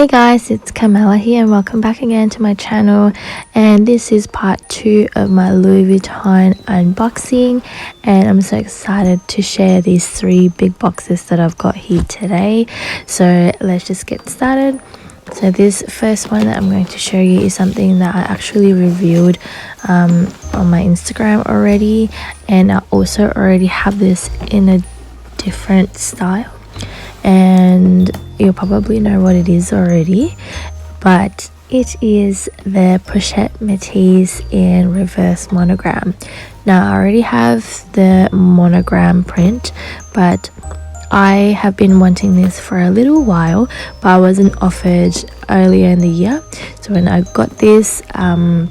Hey guys, it's Carmella here and welcome back again to my channel, and this is part 2 of my Louis Vuitton unboxing, and I'm so excited to share these 3 big boxes that I've got here today. So let's just get started. So this first one that I'm going to show you is something that I actually reviewed on my Instagram already, and I also already have this in a different style, and you'll probably know what it is already, but it is the Pochette Metis in reverse monogram. Now I already have the monogram print, but I have been wanting this for a little while, but I wasn't offered earlier in the year. So when I got this, I was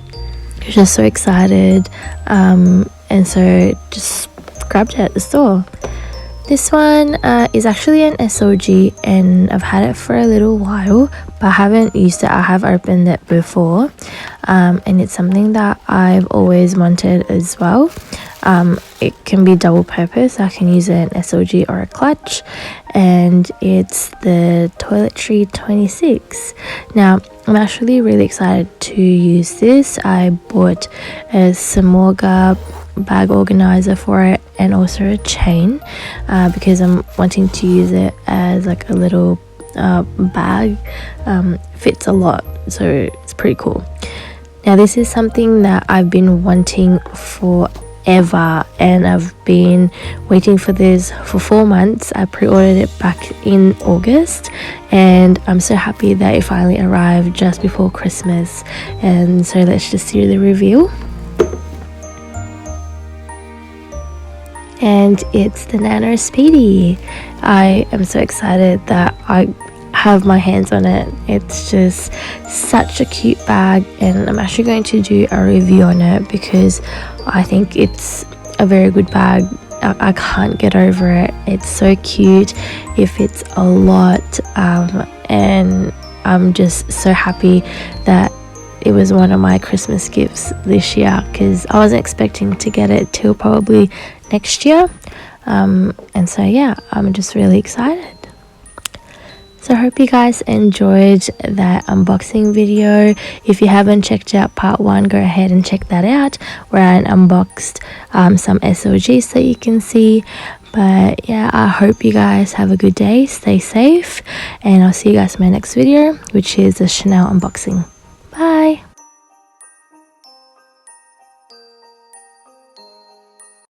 just so excited, and so just grabbed it at the store. This one is actually an SOG, and I've had it for a little while, but I haven't used it. I have opened it before, and it's something that I've always wanted as well. It can be double purpose. I can use an SOG or a clutch, and it's the Toiletry 26. Now I'm actually really excited to use this. I bought a Monogram bag organizer for it, and also a chain, because I'm wanting to use it as like a little bag. Fits a lot, so it's pretty cool. Now this is something that I've been wanting forever, and I've been waiting for this for 4 months. I pre-ordered it back in August, and I'm so happy that it finally arrived just before Christmas. And so let's just see the review. And it's the NANO SPEEDY. I am so excited that I have my hands on it. It's just such a cute bag, and I'm actually going to do a review on it because I think it's a very good bag. I can't get over it. It's so cute. It fits a lot, and I'm just so happy that it was one of my Christmas gifts this year, because I wasn't expecting to get it till probably next year, and so yeah, I'm just really excited. So I hope you guys enjoyed that unboxing video. If you haven't checked out part 1, go ahead and check that out, where I unboxed some SOGs that you can see. But yeah, I hope you guys have a good day, stay safe, and I'll see you guys in my next video, which is a Chanel unboxing. Bye.